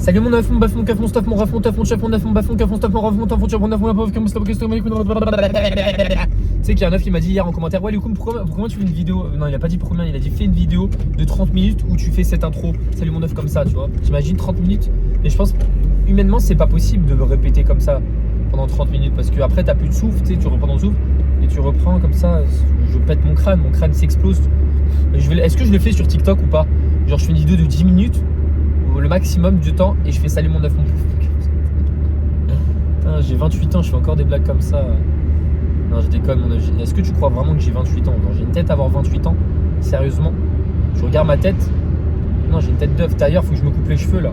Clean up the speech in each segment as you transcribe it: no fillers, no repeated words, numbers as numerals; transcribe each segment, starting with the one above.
Salut mon neuf, mon baf, mon caf, mon stuff, mon raf, mon taf, mon chef, mon neuf, mon baf, mon caf, mon stuff, mon raf, mon taf, mon chef, mon neuf, mon baf, mon stuff, Tu sais qu'il y a un neuf qui m'a dit hier en commentaire, ouais Loukoum, pourquoi tu fais une vidéo? Non, il a pas dit pour combien, il a dit fais une vidéo de 30 minutes où tu fais cette intro. Salut mon neuf comme ça, tu vois. J'imagine 30 minutes. Et je pense, humainement, c'est pas possible de me répéter comme ça pendant 30 minutes parce que après t'as plus de souffle, tu sais, tu reprends ton souffle et tu reprends comme ça. Je pète mon crâne s'explose. Est-ce que je le fais sur TikTok ou pas? Genre je fais une vidéo de 10 minutes le maximum du temps et je fais salut mon neuf mon pouf. Putain, j'ai 28 ans, je fais encore des blagues comme ça. Non, je déconne mon neuf. Est-ce que tu crois vraiment que j'ai 28 ans? Genre j'ai une tête à avoir 28 ans? Sérieusement? Tu regardes ma tête? Non, j'ai une tête d'œuf. D'ailleurs, faut que je me coupe les cheveux là.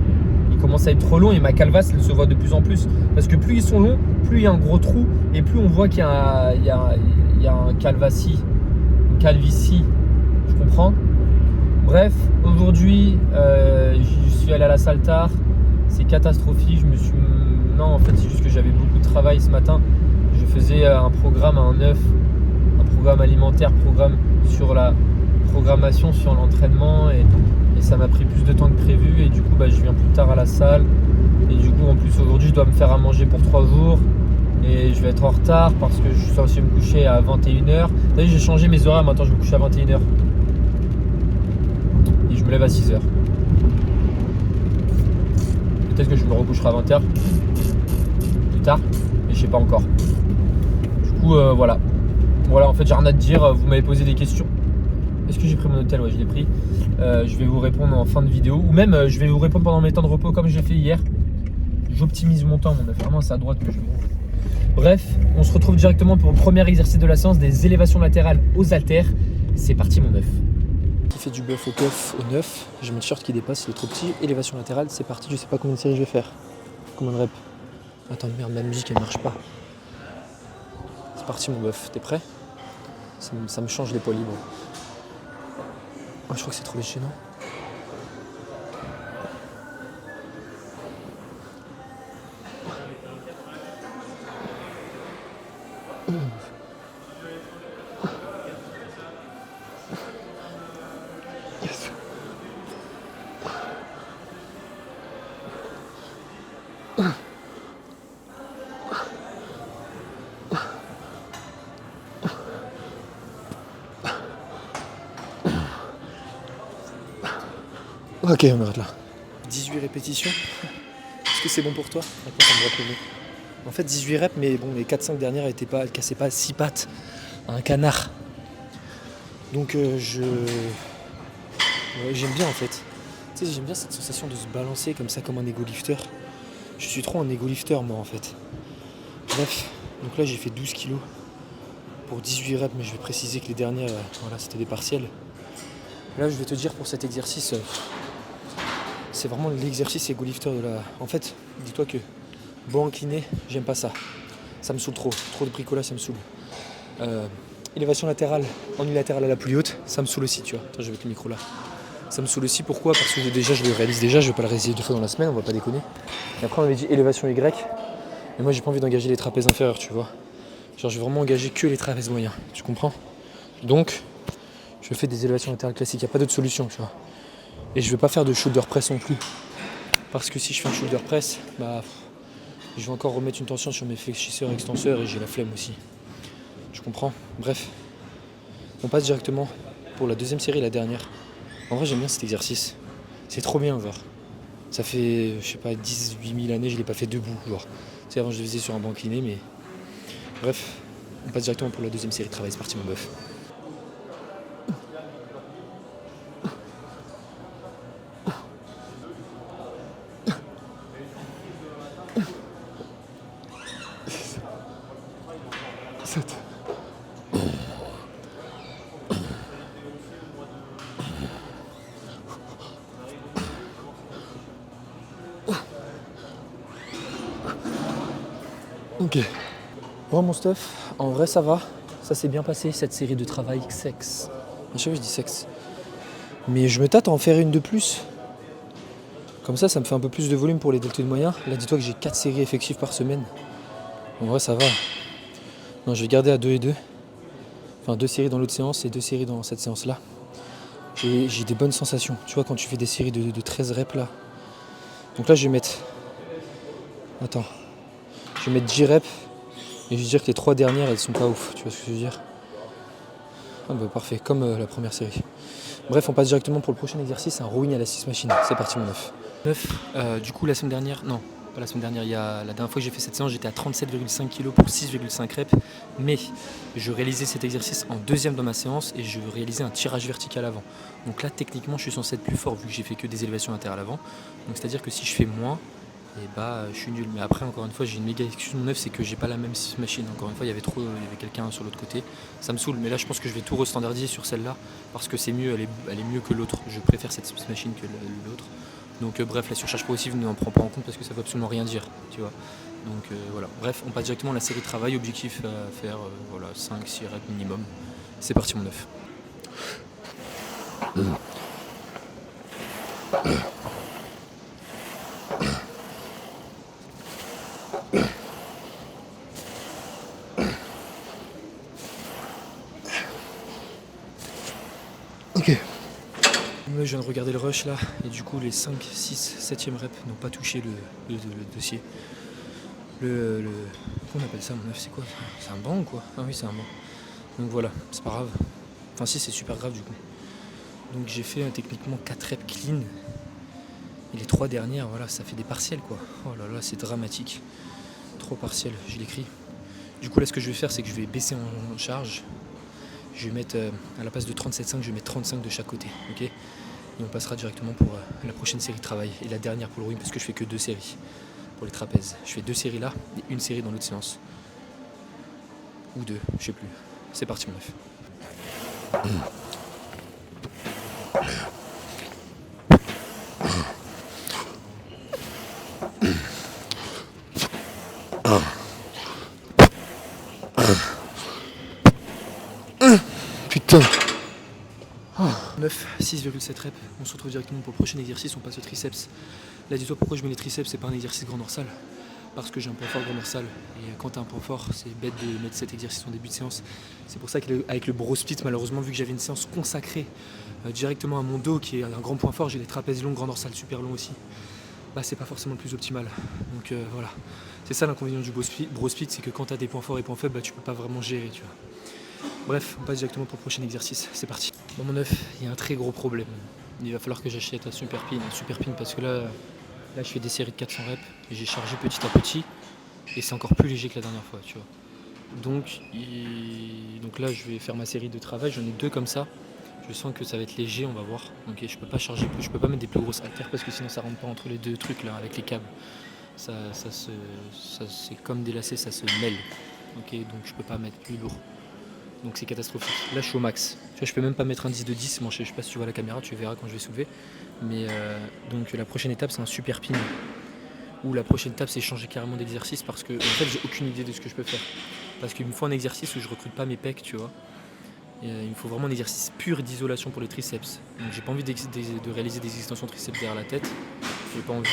Ils commencent à être trop longs et ma calvasse elle se voit de plus en plus. Parce que plus ils sont longs, plus il y a un gros trou et plus on voit qu'il y a un calvitie. Une calvitie. Je comprends? Bref, aujourd'hui, je suis allé à la salle tard. C'est catastrophique. Non, en fait, c'est juste que j'avais beaucoup de travail ce matin. Je faisais un programme à un œuf, un programme alimentaire, programme sur la programmation, sur l'entraînement. Et ça m'a pris plus de temps que prévu. Et du coup, je viens plus tard à la salle. Et du coup, en plus, aujourd'hui, je dois me faire à manger pour 3 jours. Et je vais être en retard parce que je suis censé me coucher à 21h. D'ailleurs, j'ai changé mes horaires. Maintenant, je me couche à 21h. Et je me lève à 6h. Peut-être que je me recoucherai à 20h plus tard, mais je sais pas encore. Du coup, voilà. Voilà, en fait, j'ai rien à te dire. Vous m'avez posé des questions. Est-ce que j'ai pris mon hôtel? Ouais, je l'ai pris. Je vais vous répondre en fin de vidéo. Ou même, je vais vous répondre pendant mes temps de repos comme j'ai fait hier. J'optimise mon temps, mon neuf. Vraiment, c'est à droite que je vais. Bref, on se retrouve directement pour le premier exercice de la séance des élévations latérales aux haltères. C'est parti, mon neuf. Qui fait du bœuf au keuf au 9, j'ai mon t-shirt qui dépasse, il est trop petit, élévation latérale, c'est parti, je sais pas combien de séries je vais faire. Combien de reps? Attends merde, ma musique elle marche pas. C'est parti mon bœuf, t'es prêt? Ça me change les poids libres. Oh, je crois que c'est trop léger, non? Ok, on arrête là. 18 répétitions. Est-ce que c'est bon pour toi? Maintenant, ça me va. En fait, 18 reps, mais bon, les 4-5 dernières, elles cassaient pas 6 pattes à un canard. Donc, j'aime bien en fait. Tu sais, j'aime bien cette sensation de se balancer comme ça, comme un ego lifter. Je suis trop un ego lifter, moi, en fait. Bref, donc là, j'ai fait 12 kilos pour 18 reps, mais je vais préciser que les dernières, voilà, c'était des partiels. Là, je vais te dire pour cet exercice. C'est vraiment l'exercice ego lifter de la... En fait, dis-toi que bon incliné, j'aime pas ça. Ça me saoule trop. Trop de bricolage, ça me saoule. Élévation latérale, en unilatérale à la plus haute, ça me saoule aussi, tu vois. Attends, je vais mettre le micro là. Ça me saoule aussi, pourquoi? Parce que déjà, je le réalise déjà, je vais pas le réaliser 2 fois dans la semaine, on va pas déconner. Et après, on avait dit élévation Y. Mais moi, j'ai pas envie d'engager les trapèzes inférieurs, tu vois. Genre, je vais vraiment engager que les trapèzes moyens, tu comprends? Donc, je fais des élévations latérales classiques, il n'y a pas d'autre solution, tu vois. Et je ne vais pas faire de shoulder press non plus. Parce que si je fais un shoulder press, je vais encore remettre une tension sur mes fléchisseurs et extenseurs et j'ai la flemme aussi. Tu comprends? Bref. On passe directement pour la deuxième série, la dernière. En vrai, j'aime bien cet exercice. C'est trop bien, genre. Ça fait, je sais pas, 18 000 années, je ne l'ai pas fait debout, genre. Tu sais, avant, je le faisais sur un banc incliné, mais... Bref, on passe directement pour la deuxième série de travail. C'est parti, mon bœuf. Ok. Bon mon stuff, en vrai ça va. Ça s'est bien passé cette série de travail sexe. À chaque fois je dis sexe. Mais je me tâte à en faire une de plus. Comme ça me fait un peu plus de volume pour les deltoïdes moyens. Là dis-toi que j'ai 4 séries effectives par semaine. En vrai ça va. Non, je vais garder à 2 et 2. Enfin 2 séries dans l'autre séance et 2 séries dans cette séance là. Et j'ai des bonnes sensations. Tu vois quand tu fais des séries de 13 reps là. Donc là je vais mettre... Attends. Je vais mettre 10 reps. Et je vais dire que les 3 dernières elles sont pas ouf. Tu vois ce que je veux dire? Ah bah parfait, comme la première série. Bref, on passe directement pour le prochain exercice, un rowing à la 6 machine. C'est parti mon 9. Du coup la semaine dernière, non, pas la semaine dernière, la dernière fois que j'ai fait cette séance, j'étais à 37,5 kg pour 6,5 reps. Mais je réalisais cet exercice en deuxième dans ma séance et je réalisais un tirage vertical avant. Donc là techniquement je suis censé être plus fort vu que j'ai fait que des élévations latérales avant. Donc c'est à dire que si je fais moins, et bah je suis nul. Mais après encore une fois j'ai une méga excuse mon 9, c'est que j'ai pas la même 6 machine. Encore une fois il y avait quelqu'un sur l'autre côté. Ça me saoule, mais là je pense que je vais tout restandardiser sur celle-là parce que c'est mieux, elle est mieux que l'autre. Je préfère cette 6 machine que l'autre. Donc bref, la surcharge progressive ne en prend pas en compte parce que ça veut absolument rien dire, tu vois. Donc voilà. Bref, on passe directement à la série de travail, objectif à faire voilà, 5-6 reps minimum. C'est parti mon 9. Ok. Je viens de regarder le rush là, et du coup les 5, 6, 7e reps n'ont pas touché le dossier. Qu'on appelle ça mon 9, c'est quoi? C'est un banc ou quoi? Ah oui c'est un banc. Donc voilà, c'est pas grave. Enfin si, c'est super grave du coup. Donc j'ai fait techniquement 4 reps clean. Et les 3 dernières, voilà, ça fait des partiels quoi. Oh là là, c'est dramatique. 3 partiels, je l'écris. Du coup là ce que je vais faire c'est que je vais baisser en charge. Je vais mettre à la place de 37,5, je vais mettre 35 de chaque côté. Ok. Et on passera directement pour la prochaine série de travail. Et la dernière pour le rowing parce que je fais que 2 séries. Pour les trapèzes. Je fais 2 séries là et une série dans l'autre séance. Ou 2, je sais plus. C'est parti mon 9. Putain. 9, 6,7 reps. On se retrouve directement pour le prochain exercice, on passe au triceps. Là dis-toi pourquoi je mets les triceps, c'est pas un exercice grand dorsal. Parce que j'ai un point fort grand dorsal. Et quand t'as un point fort, c'est bête de mettre cet exercice en début de séance. C'est pour ça qu'avec le bro split, malheureusement, vu que j'avais une séance consacrée directement à mon dos, qui est un grand point fort, j'ai des trapèzes longs, grand dorsal super long aussi. Bah c'est pas forcément le plus optimal. Donc voilà. C'est ça l'inconvénient du bro split, c'est que quand t'as des points forts et points faibles, bah, tu peux pas vraiment gérer, tu vois. Bref, on passe directement pour le prochain exercice, c'est parti. Bon mon 9, il y a un très gros problème. Il va falloir que j'achète un super pin parce que là je fais des séries de 400 reps et j'ai chargé petit à petit et c'est encore plus léger que la dernière fois, tu vois. Donc là je vais faire ma série de travail, j'en ai 2 comme ça. Je sens que ça va être léger, on va voir. Ok, je peux pas charger plus, je peux pas mettre des plus grosses haltères parce que sinon ça rentre pas entre les 2 trucs là avec les câbles. Ça c'est comme des lacets, ça se mêle. Ok, donc je peux pas mettre plus lourd. Donc c'est catastrophique. Là je suis au max. Tu vois, je peux même pas mettre un 10 de 10. Bon, je sais pas si tu vois la caméra, tu verras quand je vais soulever. Mais donc la prochaine étape c'est un super pin. Ou la prochaine étape c'est changer carrément d'exercice parce que en fait j'ai aucune idée de ce que je peux faire. Parce qu'il me faut un exercice où je recrute pas mes pecs, tu vois. Et, il me faut vraiment un exercice pur d'isolation pour les triceps. Donc j'ai pas envie de réaliser des extensions triceps derrière la tête. J'ai pas envie.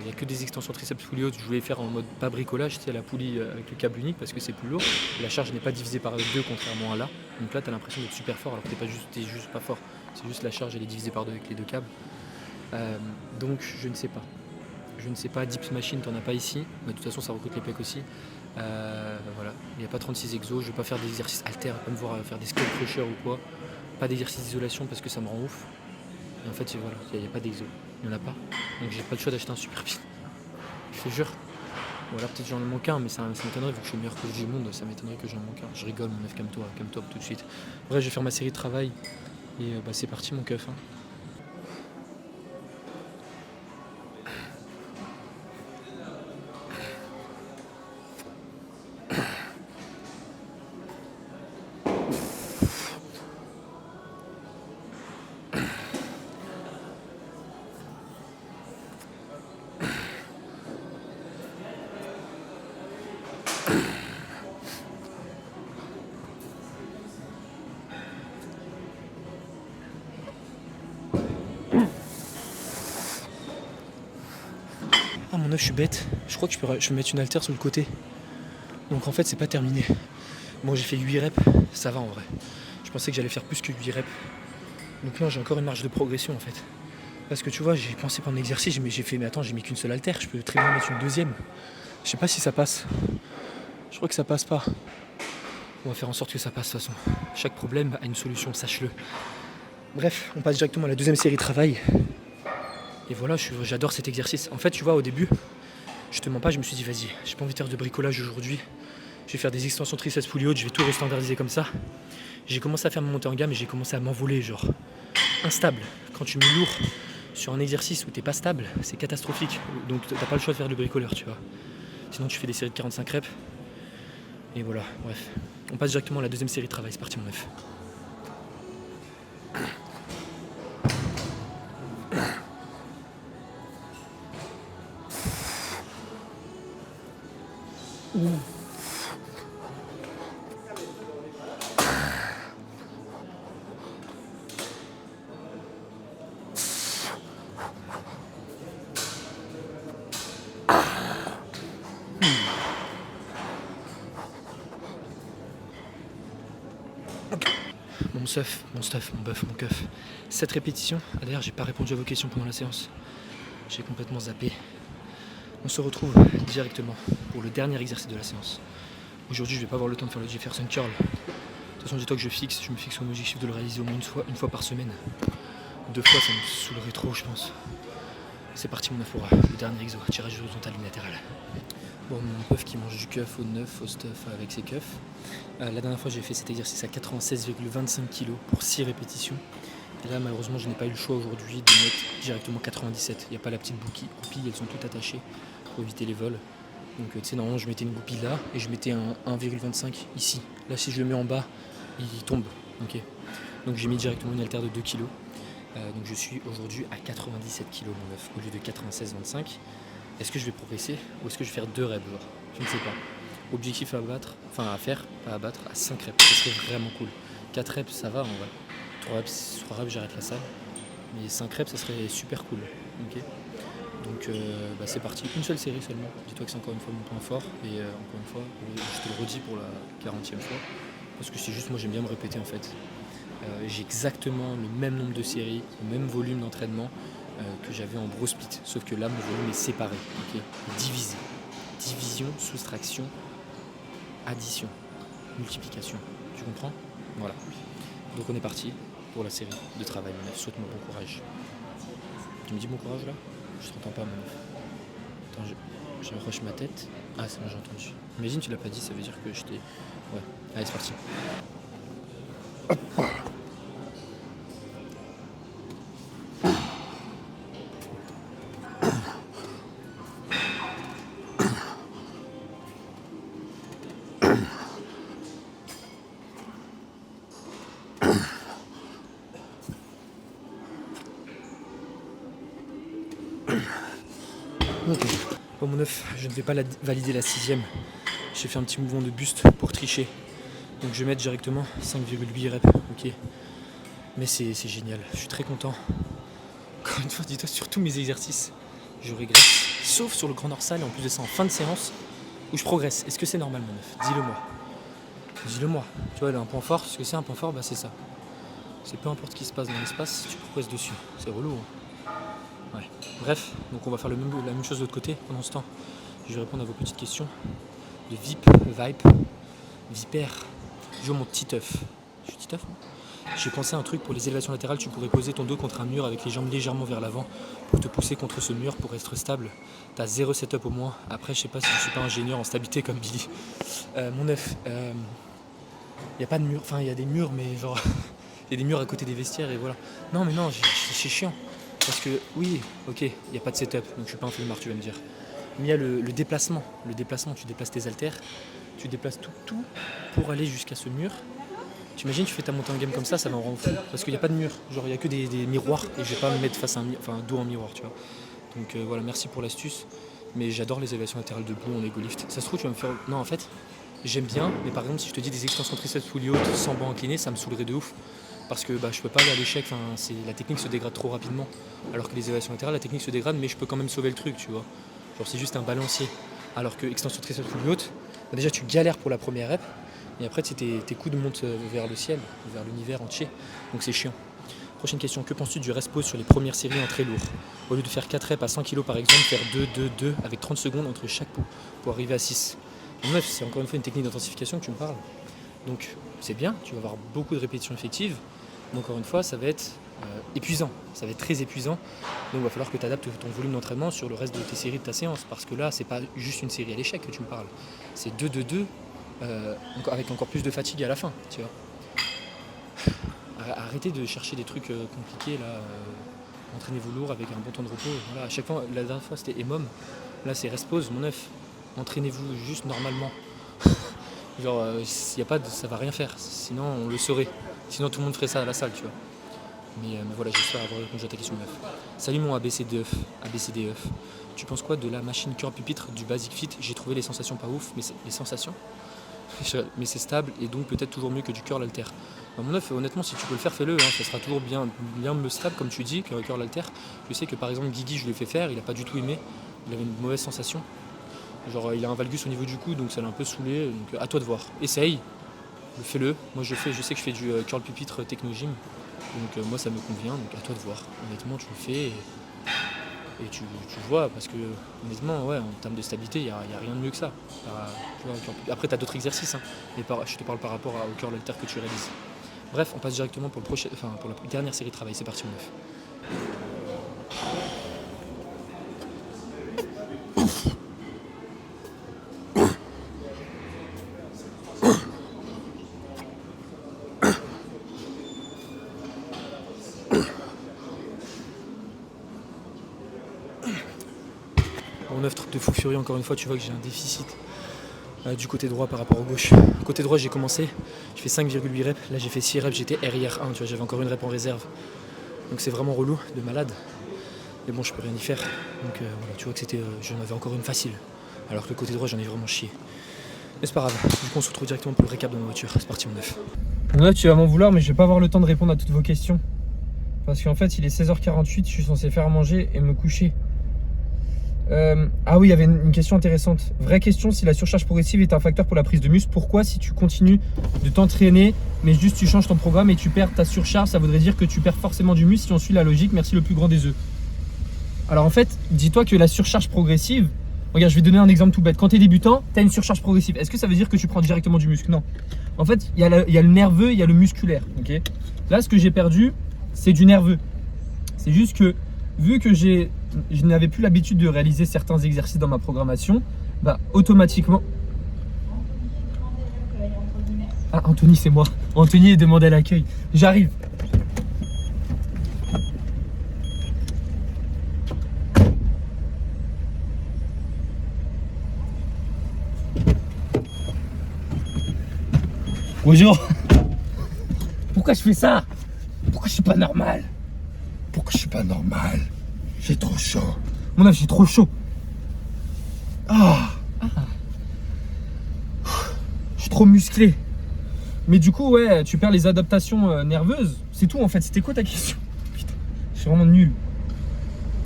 Il n'y a que des extensions triceps poulie haute. Je voulais faire en mode pas bricolage, tu sais, la poulie avec le câble unique parce que c'est plus lourd. La charge n'est pas divisée par 2 contrairement à là. Donc là, tu as l'impression d'être super fort alors que t'es juste pas fort. C'est juste la charge, elle est divisée par 2 avec les 2 câbles. Donc je ne sais pas. Je ne sais pas, dips machine, t'en as pas ici. Mais de toute façon, ça recrute les pecs aussi. Voilà, il n'y a pas 36 exos. Je vais pas faire des exercices haltères, pas me voir faire des skull crushers ou quoi. Pas d'exercice d'isolation parce que ça me rend ouf. Et en fait, voilà, il n'y a pas d'exo. Il n'y en a pas. Donc j'ai pas le choix d'acheter un super pin. Je te jure. Voilà, peut-être j'en manque un, mais ça m'étonnerait vu que je suis le meilleur coach du monde, ça m'étonnerait que j'en manque un. Je rigole, mon meuf, calme-toi tout de suite. Bref, je vais faire ma série de travail et c'est parti mon keuf. Hein. Ah mon œuf, je suis bête. Je crois que je peux mettre une haltère sur le côté. Donc en fait, c'est pas terminé. Bon, j'ai fait 8 reps, ça va en vrai. Je pensais que j'allais faire plus que 8 reps. Donc là, j'ai encore une marge de progression en fait. Parce que tu vois, j'ai pensé pendant l'exercice, mais j'ai fait, mais attends, j'ai mis qu'une seule haltère, je peux très bien mettre une deuxième. Je sais pas si ça passe. Je crois que ça passe pas. On va faire en sorte que ça passe de toute façon. Chaque problème a une solution, sache-le. Bref, on passe directement à la deuxième série de travail. Et voilà, j'adore cet exercice. En fait, tu vois, au début, je te mens pas, je me suis dit, vas-y, j'ai pas envie de faire de bricolage aujourd'hui. Je vais faire des extensions triceps full haute, je vais tout restandardiser comme ça. J'ai commencé à faire ma montée en gamme et j'ai commencé à m'envoler, genre instable. Quand tu mets lourd sur un exercice où t'es pas stable, c'est catastrophique. Donc t'as pas le choix de faire le bricoleur, tu vois. Sinon tu fais des séries de 45 reps. Et voilà, bref. On passe directement à la deuxième série de travail, c'est parti mon neuf. Mon stuff, mon bœuf, mon keuf. 7 répétitions. Ah, d'ailleurs, j'ai pas répondu à vos questions pendant la séance. J'ai complètement zappé. On se retrouve directement pour le dernier exercice de la séance. Aujourd'hui, je vais pas avoir le temps de faire le Jefferson curl. De toute façon, dis-toi que je me fixe mon objectif de le réaliser au moins une fois par semaine. 2 fois, ça me saoulerait trop, je pense. C'est parti, mon aphora. Le dernier exo, tirage horizontal unilatéral. Bon, mon bœuf qui mange du keuf au neuf, au stuff avec ses keufs. La dernière fois, j'ai fait cet exercice à 96,25 kg pour 6 répétitions. Et là, malheureusement, je n'ai pas eu le choix aujourd'hui de mettre directement 97. Il n'y a pas la petite goupille, elles sont toutes attachées pour éviter les vols. Donc, tu sais, normalement, je mettais une goupille là et je mettais un 1,25 ici. Là, si je le mets en bas, il tombe. Okay. Donc, j'ai mis directement une haltère de 2 kg. Donc, je suis aujourd'hui à 97 kg, mon bœuf, au lieu de 96,25. Est-ce que je vais progresser ou est-ce que je vais faire 2 reps genre? Je ne sais pas. Objectif à faire, pas à battre, à 5 reps. Ce serait vraiment cool. 4 reps, ça va en vrai. 3 reps, j'arrête la salle. Mais 5 reps, ça serait super cool. Okay. Donc c'est parti. Une seule série seulement. Dis-toi que c'est encore une fois mon point fort. Et encore une fois, je te le redis pour la 40e fois. Parce que c'est juste, moi j'aime bien me répéter en fait. J'ai exactement le même nombre de séries, le même volume d'entraînement que j'avais en bro split, sauf que là mon volume est séparé, okay, divisé. Division, soustraction, addition, multiplication. Tu comprends? Voilà. Donc on est parti pour la série de travail, mon neuf. Souhaite-moi bon courage. Tu me dis bon courage là? Je t'entends pas, mon neuf. Attends, je rush ma tête. Ah c'est bon, j'ai entendu. Imagine tu l'as pas dit, ça veut dire que je t'ai... Ouais, allez c'est parti. Okay. Bon mon neuf, je ne vais pas valider la 6ème. J'ai fait un petit mouvement de buste pour tricher. Donc je vais mettre directement 5,8 reps. Ok. Mais c'est génial, je suis très content. Encore une fois, dis-toi, sur tous mes exercices, je régresse. Sauf sur le grand dorsal et en plus de ça en fin de séance où je progresse. Est-ce que c'est normal mon neuf? Dis-le moi. Dis-le moi. Tu vois, il a un point fort. Ce que c'est un point fort, bah c'est ça. C'est peu importe ce qui se passe dans l'espace, tu progresses dessus. C'est relou. Hein. Ouais. Bref, donc on va faire la même chose de l'autre côté. Pendant ce temps, je vais répondre à vos petites questions de Vipe, Vipère. Je mon petit œuf. Je suis petit œuf, j'ai pensé à un truc pour les élévations latérales. Tu pourrais poser ton dos contre un mur avec les jambes légèrement vers l'avant pour te pousser contre ce mur pour être stable. T'as 0 setup au moins. Après, je sais pas si je suis pas ingénieur en stabilité comme Billy. Mon œuf, y a pas de mur. Enfin, il y a des murs, mais genre, il y a des murs à côté des vestiaires et voilà. Non, mais non, c'est chiant. Parce que, oui, ok, il n'y a pas de setup, donc je suis pas un flemmard, tu vas me dire. Mais il y a le déplacement. Le déplacement, tu déplaces tes haltères, tu déplaces tout pour aller jusqu'à ce mur. Tu imagines, tu fais ta montée en gamme comme ça va en rendre fou. Parce qu'il n'y a pas de mur, genre il n'y a que des miroirs et je vais pas me mettre face à dos en miroir, tu vois. Donc voilà, merci pour l'astuce. Mais j'adore les élévations latérales debout en ego lift. Ça se trouve, tu vas me faire. Non, en fait, j'aime bien, mais par exemple, si je te dis des extensions triceps full haute sans banc incliné, ça me saoulerait de ouf. Parce que je peux pas aller à l'échec, la technique se dégrade trop rapidement. Alors que les élévations latérales, la technique se dégrade, mais je peux quand même sauver le truc, tu vois. Genre c'est juste un balancier. Alors que extension triceps full haute, déjà tu galères pour la première rep, et après tes coudes montent vers le ciel, vers l'univers entier. Donc c'est chiant. Prochaine question, que penses-tu du rest pause sur les premières séries en très lourd? Au lieu de faire 4 reps à 100 kg par exemple, faire 2, 2, 2 avec 30 secondes entre chaque pouls pour arriver à 6. En bref, c'est encore une fois une technique d'intensification que tu me parles. Donc c'est bien, tu vas avoir beaucoup de répétitions effectives, mais encore une fois, ça va être épuisant, ça va être très épuisant. Donc il va falloir que tu adaptes ton volume d'entraînement sur le reste de tes séries de ta séance, parce que là, c'est pas juste une série à l'échec que tu me parles, c'est 2, 2, 2 avec encore plus de fatigue à la fin, tu vois. Arrêtez de chercher des trucs compliqués là. Entraînez-vous lourd avec un bon temps de repos. Voilà, à chaque fois, la dernière fois c'était EMOM, là c'est rest pause, mon œuf. Entraînez-vous juste normalement. Genre, y a pas de, ça va rien faire, sinon on le saurait. Sinon tout le monde ferait ça à la salle, tu vois. Mais voilà, j'espère avoir répondu à ta question, meuf. Salut mon ABCDF. Tu penses quoi de la machine curl pupitre du Basic Fit? J'ai trouvé les sensations pas ouf, mais les sensations mais c'est stable et donc peut-être toujours mieux que du curl halter. Mon œuf, honnêtement, si tu peux le faire, fais-le, hein, ça sera toujours bien stable comme tu dis que curl halter. Je sais que par exemple Guigui, je lui ai fait faire, il a pas du tout aimé, il avait une mauvaise sensation. Genre il a un valgus au niveau du cou, donc ça l'a un peu saoulé, donc à toi de voir. Essaye, fais-le. Moi je sais que je fais du curl pupitre techno-gym, donc moi ça me convient, donc à toi de voir. Honnêtement, tu le fais et tu vois, parce que honnêtement, ouais, en termes de stabilité, il n'y a rien de mieux que ça. Après, tu as d'autres exercices, hein, mais je te parle par rapport au curl halter que tu réalises. Bref, on passe directement pour la dernière série de travail. C'est parti, mon œuf. Mon œuf, truc de fou furieux, encore une fois, tu vois que j'ai un déficit du côté droit par rapport au gauche. Côté droit, j'ai commencé, je fais 5,8 reps, là j'ai fait 6 reps, j'étais RIR 1, tu vois, j'avais encore une rep en réserve. Donc c'est vraiment relou, de malade. Mais bon, je peux rien y faire. Donc voilà, tu vois que j'en avais encore une facile. Alors que le côté droit, j'en ai vraiment chié. Mais c'est pas grave, du coup on se retrouve directement pour le récap de ma voiture. C'est parti, mon œuf. Là, tu vas m'en vouloir, mais je vais pas avoir le temps de répondre à toutes vos questions. Parce qu'en fait, il est 16h48, je suis censé faire manger et me coucher. Ah oui, il y avait une question intéressante. Vraie question, si la surcharge progressive est un facteur pour la prise de muscle, pourquoi si tu continues de t'entraîner, mais juste tu changes ton programme et tu perds ta surcharge, ça voudrait dire que tu perds forcément du muscle si on suit la logique. Merci le plus grand des œufs. Alors en fait, dis-toi que la surcharge progressive, regarde, je vais donner un exemple tout bête. Quand tu es débutant, tu as une surcharge progressive. Est-ce que ça veut dire que tu prends directement du muscle? Non. En fait, il y a le nerveux, il y a le musculaire. Okay, là, ce que j'ai perdu, c'est du nerveux. C'est juste que, vu que je n'avais plus l'habitude de réaliser certains exercices dans ma programmation, bah automatiquement... Ah, Anthony, c'est moi. Anthony est demandé à l'accueil. J'arrive. Bonjour. Pourquoi je fais ça? Pourquoi je suis pas normal? Pourquoi je suis pas normal? J'ai trop chaud. Mon œuf, j'ai trop chaud. Je suis trop musclé. Mais du coup, ouais, tu perds les adaptations nerveuses. C'est tout en fait. C'était quoi ta question? Putain, je suis vraiment nul.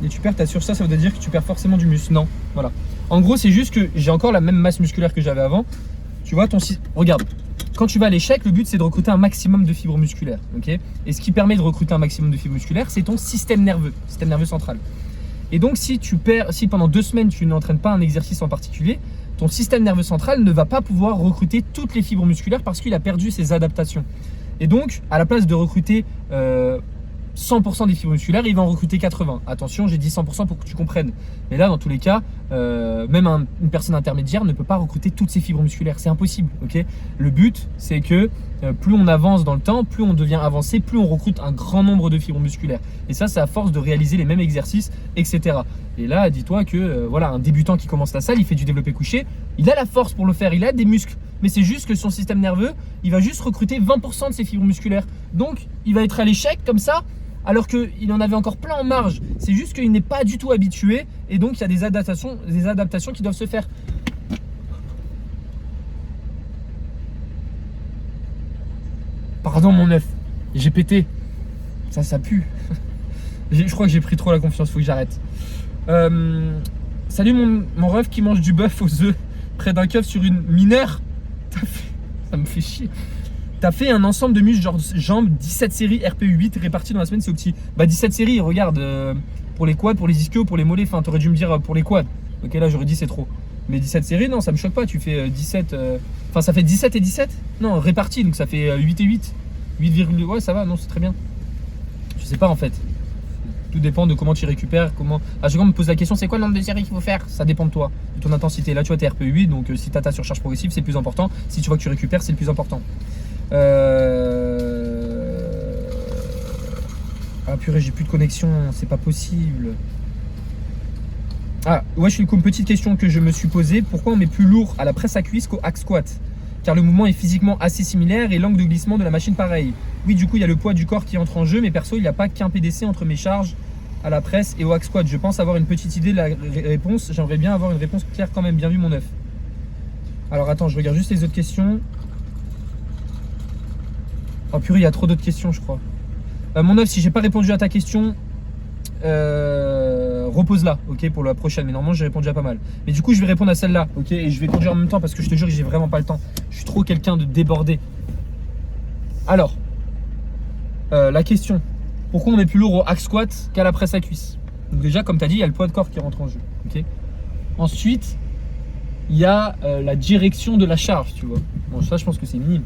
Et tu perds ta surcharge, ça veut dire que tu perds forcément du muscle. Non, voilà. En gros, c'est juste que j'ai encore la même masse musculaire que j'avais avant. Tu vois, regarde. Quand tu vas à l'échec, le but c'est de recruter un maximum de fibres musculaires. Okay, et ce qui permet de recruter un maximum de fibres musculaires, c'est ton système nerveux central. Et donc si pendant 2 semaines tu n'entraînes pas un exercice en particulier, ton système nerveux central ne va pas pouvoir recruter toutes les fibres musculaires parce qu'il a perdu ses adaptations. Et donc à la place de recruter 100% des fibres musculaires, il va en recruter 80. Attention, j'ai dit 100% pour que tu comprennes. Mais là, dans tous les cas, même une personne intermédiaire ne peut pas recruter toutes ses fibres musculaires. C'est impossible. Okay, le but, c'est que plus on avance dans le temps, plus on devient avancé, plus on recrute un grand nombre de fibres musculaires. Et ça, c'est à force de réaliser les mêmes exercices, etc. Et là, dis-toi que voilà, un débutant qui commence la salle, il fait du développé couché, il a la force pour le faire, il a des muscles. Mais c'est juste que son système nerveux, il va juste recruter 20% de ses fibres musculaires. Donc, il va être à l'échec comme ça, alors qu'il en avait encore plein en marge. C'est juste qu'il n'est pas du tout habitué et donc il y a des adaptations qui doivent se faire. Pardon mon œuf, j'ai pété. Ça pue. Je crois que j'ai pris trop la confiance, faut que j'arrête. Salut mon ref qui mange du bœuf aux œufs près d'un keuf sur une mineure. Ça me fait chier. T'as fait un ensemble de muscles genre jambes, 17 séries RPE8 réparties dans la semaine, c'est au petit. Bah 17 séries, regarde, pour les quads, pour les ischios, pour les mollets, enfin t'aurais dû me dire pour les quads. Ok, là j'aurais dit c'est trop. Mais 17 séries, non, ça me choque pas, tu fais 17. Enfin ça fait 17 et 17. Non, répartis, donc ça fait 8 et 8. 8, ouais, ça va, non, c'est très bien. Je sais pas en fait. Tout dépend de comment tu récupères, comment. À chaque fois on me pose la question, c'est quoi le nombre de séries qu'il faut faire? Ça dépend de toi, de ton intensité. Là tu vois t'es RPE8, donc si t'as ta surcharge progressive c'est le plus important. Si tu vois que tu récupères c'est le plus important. Ah purée, j'ai plus de connexion, c'est pas possible. Ah ouais, je suis une petite question que je me suis posée. Pourquoi on met plus lourd à la presse à cuisse qu'au hack squat? Car le mouvement est physiquement assez similaire et l'angle de glissement de la machine pareil. Oui, du coup, il y a le poids du corps qui entre en jeu, mais perso, il n'y a pas qu'un PDC entre mes charges à la presse et au hack squat. Je pense avoir une petite idée de la réponse. J'aimerais bien avoir une réponse claire quand même. Bien vu, mon œuf. Alors attends, je regarde juste les autres questions. Oh purée, il y a trop d'autres questions, je crois. Mon œuf, si j'ai pas répondu à ta question, repose-la, ok, pour la prochaine. Mais normalement, j'ai répondu à pas mal. Mais du coup, je vais répondre à celle-là, ok. Et je vais conduire en même temps parce que je te jure que j'ai vraiment pas le temps. Je suis trop quelqu'un de débordé. Alors, la question. Pourquoi on est plus lourd au hack squat qu'à la presse à cuisse? Donc déjà, comme tu as dit, il y a le poids de corps qui rentre en jeu, ok. Ensuite, il y a la direction de la charge, tu vois. Bon, ça, je pense que c'est minime.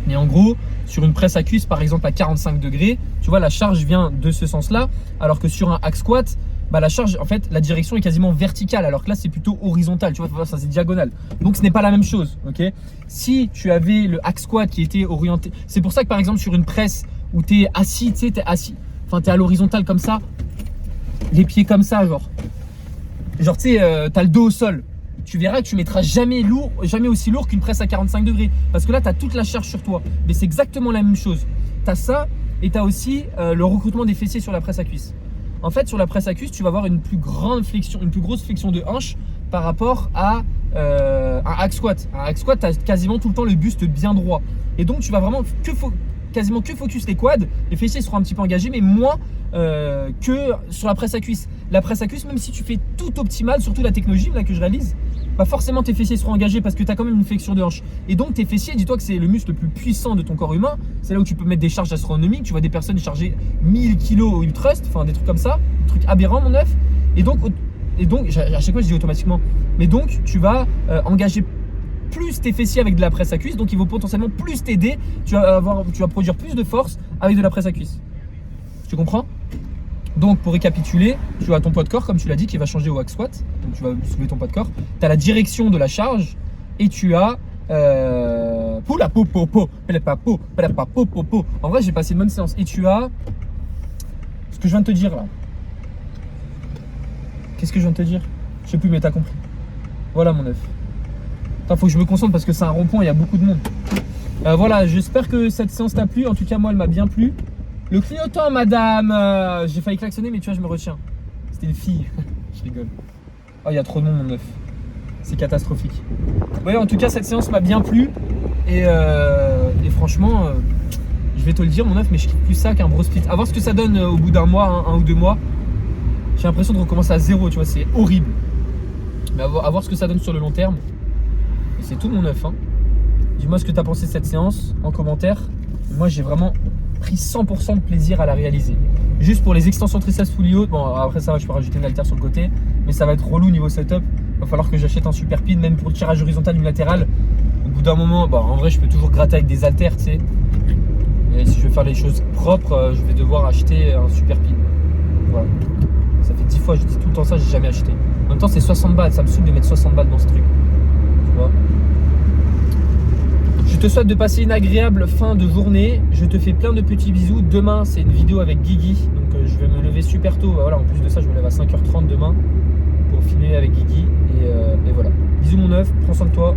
Mais en gros, sur une presse à cuisse, par exemple à 45 degrés, tu vois, la charge vient de ce sens-là, alors que sur un hack squat, bah, la charge, en fait, la direction est quasiment verticale, alors que là, c'est plutôt horizontal, tu vois, ça c'est diagonal. Donc, ce n'est pas la même chose, ok. Si tu avais le hack squat qui était orienté, c'est pour ça que par exemple, sur une presse où tu es assis, tu sais, tu es assis, enfin, tu es à l'horizontale comme ça, les pieds comme ça, genre, tu sais, tu as le dos au sol. Tu verras que tu mettras jamais aussi lourd qu'une presse à 45 degrés. Parce que là, tu as toute la charge sur toi. Mais c'est exactement la même chose. Tu as ça et tu as aussi le recrutement des fessiers sur la presse à cuisse. En fait, sur la presse à cuisse, tu vas avoir une plus grosse flexion de hanche par rapport à un hack squat. Un hack squat, tu as quasiment tout le temps le buste bien droit. Et donc, tu vas vraiment quasiment que focus les quads. Les fessiers seront un petit peu engagés, mais moins que sur la presse à cuisse. La presse à cuisse, même si tu fais tout optimal, surtout la technologie là, que je réalise, bah forcément tes fessiers seront engagés parce que tu as quand même une flexion de hanche. Et donc tes fessiers, dis-toi que c'est le muscle le plus puissant de ton corps humain. C'est là où tu peux mettre des charges astronomiques. Tu vois des personnes charger 1000 kg au hip thrust, enfin des trucs comme ça, des trucs aberrants, mon œuf. Et donc à chaque fois je dis automatiquement, mais donc tu vas engager plus tes fessiers avec de la presse à cuisse, donc ils vont potentiellement plus t'aider. Tu vas produire plus de force avec de la presse à cuisse. Tu comprends? Donc pour récapituler, tu as ton poids de corps comme tu l'as dit qui va changer au hack squat, donc tu vas soulever ton poids de corps, tu as la direction de la charge et tu as en vrai j'ai passé une bonne séance et tu as ce que je viens de te dire là. Qu'est-ce que je viens de te dire? Je sais plus mais t'as compris. Voilà mon œuf. Attends, faut que je me concentre parce que c'est un rond-point, il y a beaucoup de monde. Voilà, j'espère que cette séance t'a plu, en tout cas moi elle m'a bien plu. Le clignotant, madame, j'ai failli klaxonner, mais tu vois, je me retiens. C'était une fille. Je rigole. Oh, il y a trop de monde, mon œuf. C'est catastrophique. Ouais, en tout cas, cette séance m'a bien plu. Et franchement, je vais te le dire, mon œuf, mais je kiffe plus ça qu'un bro split. À voir ce que ça donne au bout d'un mois, un ou deux mois. J'ai l'impression de recommencer à zéro, tu vois, c'est horrible. Mais à voir ce que ça donne sur le long terme. Et c'est tout, mon œuf. Hein. Dis-moi ce que tu as pensé de cette séance en commentaire. Moi, j'ai vraiment pris 100% de plaisir à la réaliser. Juste pour les extensions triceps fully hautes, bon après ça va, je peux rajouter une haltère sur le côté, mais ça va être relou niveau setup. Il va falloir que j'achète un super pin, même pour le tirage horizontal unilatéral. Au bout d'un moment, bon, en vrai je peux toujours gratter avec des haltères, tu sais. Mais si je veux faire les choses propres, je vais devoir acheter un super pin. Voilà. Ça fait 10 fois, je dis tout le temps ça, j'ai jamais acheté. En même temps c'est 60 balles, ça me saoule de mettre 60 balles dans ce truc. Tu vois. Je te souhaite de passer une agréable fin de journée. Je te fais plein de petits bisous. Demain, c'est une vidéo avec Guigui. Donc, je vais me lever super tôt. Voilà, en plus de ça, je me lève à 5h30 demain pour filmer avec Guigui. Et voilà. Bisous, mon œuf. Prends soin de toi.